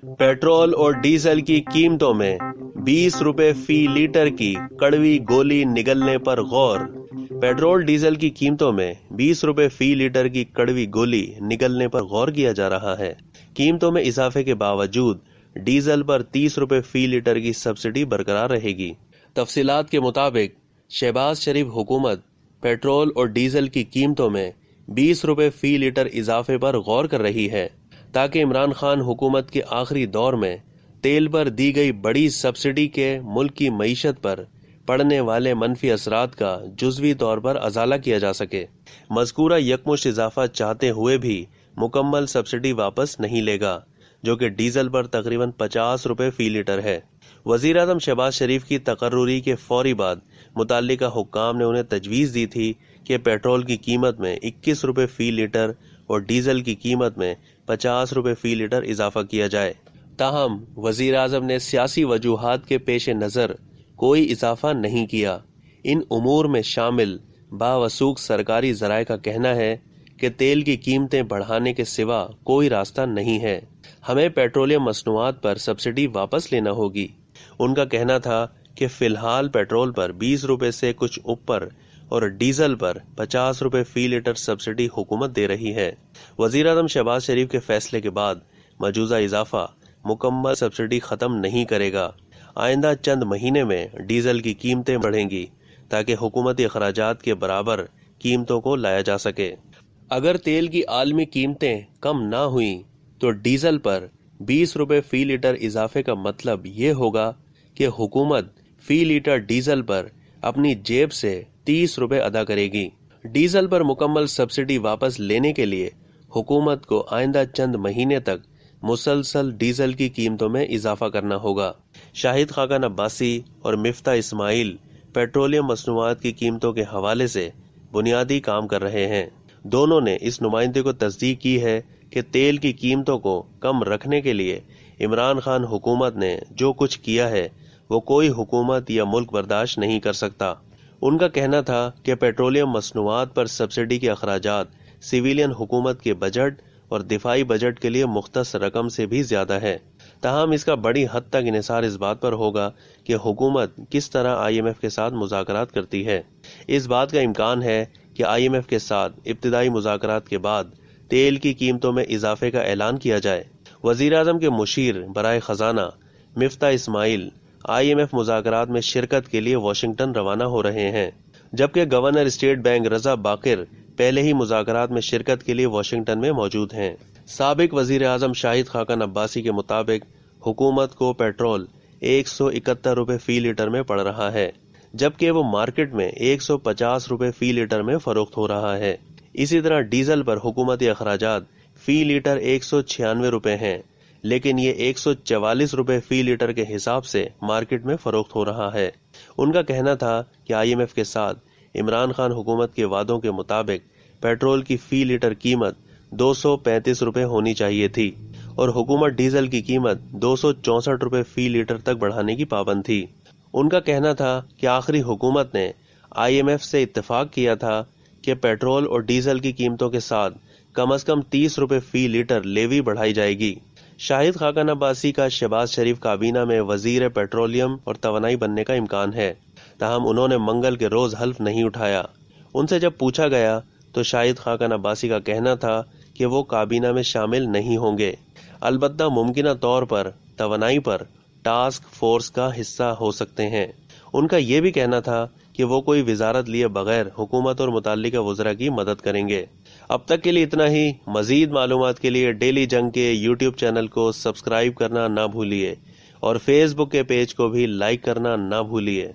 Petrol और diesel की कीमतों में 20 रुपए फी लीटर की कड़वी गोली निगलने पर गौर। पेट्रोल डीजल की कीमतों में 20 रुपए फी लीटर की कड़वी गोली निगलने पर गौर किया जा रहा है। कीमतों में इजाफे के बावजूद डीजल पर 30 रुपए फी लीटर की सब्सिडी बरकरार रहेगी। तफसीलात के मुताबिक शहबाज शरीफ हुकूमत पेट्रोल और डीजल की कीमतों में 20 रुपए फी लीटर इजाफे पर गौर कर रही है ताकि इमरान खान हुकूमत के आखिरी दौर में तेल पर दी गई बड़ी सब्सिडी के मुल्क की मईशत पर पड़ने वाले मनफी असरात का जुज़वी तौर पर अजाला किया जा सके। मज़कूरा यकमुश्त इजाफा चाहते हुए भी मुकम्मल सब्सिडी वापस नहीं लेगा, जो कि डीजल पर तकरीबन 50 रुपए फी लीटर है। वज़ीर आज़म शहबाज शरीफ की तकर्रुरी के फौरी बाद मुतल्लिका हुक्काम ने उन्हें तजवीज़ दी थी कि पेट्रोल की कीमत में 21 रुपए फी लीटर और डीजल की कीमत में 50 रुपए फी लीटर इजाफा किया जाए। ताहम वज़ीर आज़म ने सियासी वजूहात के पेश नज़र कोई इजाफा नहीं किया। इन उमूर में शामिल बावसूख सरकारी ज़राए का कहना है कि तेल की कीमतें बढ़ाने के सिवा कोई रास्ता नहीं है, हमें पेट्रोलियम मसनूआत पर सब्सिडी वापस लेना होगी। उनका कहना था कि फिलहाल पेट्रोल पर 20 रुपए से कुछ ऊपर और डीजल पर 50 रुपए फी लीटर सब्सिडी हुकूमत दे रही है। वज़ीर आज़म शहबाज शरीफ के फैसले के बाद मौजूदा इजाफा मुकम्मल सब्सिडी खत्म नहीं करेगा। आइंदा चंद महीने में डीजल की कीमतें बढ़ेंगी ताकि हुकूमती अखराजात के बराबर कीमतों को लाया जा सके। अगर तेल की आलमी कीमतें कम ना हुई तो डीजल पर 20 रुपए फी लीटर इजाफे का मतलब ये होगा कि हुकूमत फी लीटर डीजल पर अपनी जेब से 30 रुपए अदा करेगी। डीजल पर मुकम्मल सब्सिडी वापस लेने के लिए हुकूमत को आइंदा चंद महीने तक मुसलसल डीजल की कीमतों में इजाफा करना होगा। शाहिद खाकान अब्बासी और मिफ्ता इस्माइल पेट्रोलियम मसनूआत की कीमतों के हवाले से बुनियादी काम कर रहे हैं। दोनों ने इस नुमाइंदे को तस्दीक की है कि तेल की कीमतों को कम रखने के लिए इमरान खान हुकूमत ने जो कुछ किया है वो कोई हुकूमत या मुल्क बर्दाश्त नहीं कर सकता। उनका कहना था कि पेट्रोलियम मसनूआत पर सब्सिडी के अखराजात सिविलियन हुकूमत के बजट और दिफाई बजट के लिए मुख्तस रकम से भी ज्यादा है। ताहम इसका बड़ी हद तक इन्हिसार इस बात पर होगा कि हुकूमत किस तरह IMF के साथ मुज़ाकरात करती है। इस बात का इम्कान है कि IMF के साथ इब्तिदाई मुज़ाकरात के बाद तेल की कीमतों में इजाफे का ऐलान किया जाए। वज़ीर आज़म के मुशीर बराए खजाना मिफ्ता इस्माइल IMF मुज़ाकरात में शिरकत के लिए वाशिंगटन रवाना हो रहे हैं, जबकि गवर्नर स्टेट बैंक रजा बाकिर पहले ही मुज़ाकरात में शिरकत के लिए वाशिंगटन में मौजूद हैं। साबिक वज़ीर आज़म शाहिद खाकान अब्बासी के मुताबिक हुकूमत को पेट्रोल 171 रुपए फी लीटर में पड़ रहा है, जबकि वो मार्केट में 150 रुपए फी लीटर में फरोख्त हो रहा है। इसी तरह डीजल पर हुकूमती अखराजात फी लीटर 196 रुपए हैं, लेकिन ये 144 रुपए फी लीटर के हिसाब से मार्केट में फरोख्त हो रहा है। उनका कहना था कि IMF के साथ इमरान खान हुकूमत के वादों के मुताबिक पेट्रोल की फी लीटर कीमत 235 रुपए होनी चाहिए थी और हुकूमत डीजल की कीमत 264 रुपए फी लीटर तक बढ़ाने की पाबंद थी। उनका कहना था कि आखिरी हुकूमत ने IMF से इत्तेफाक किया था कि पेट्रोल और डीजल की कीमतों के साथ कम से कम 30 रुपए फी लीटर लेवी बढ़ाई जाएगी। शाहिद खाकान अब्बासी का शहबाज शरीफ काबीना में वजीर पेट्रोलियम और तवानाई बनने का इम्कान है, ताहम उन्होंने मंगल के रोज हल्फ नहीं उठाया। उनसे जब पूछा गया तो शाहिद खाकान अब्बासी का कहना था कि वो काबीना में शामिल नहीं होंगे, अलबत्ता मुमकिना तौर पर तवानाई पर टास्क फोर्स का हिस्सा हो सकते हैं। उनका ये भी कहना था कि वो कोई विजारत लिए बगैर हुकूमत और मुताल्लिका वज़रा की मदद करेंगे। अब तक के लिए इतना ही। मजीद मालूमात के लिए डेली जंग के YouTube चैनल को सब्सक्राइब करना ना भूलिए और फेसबुक के पेज को भी लाइक करना ना भूलिए।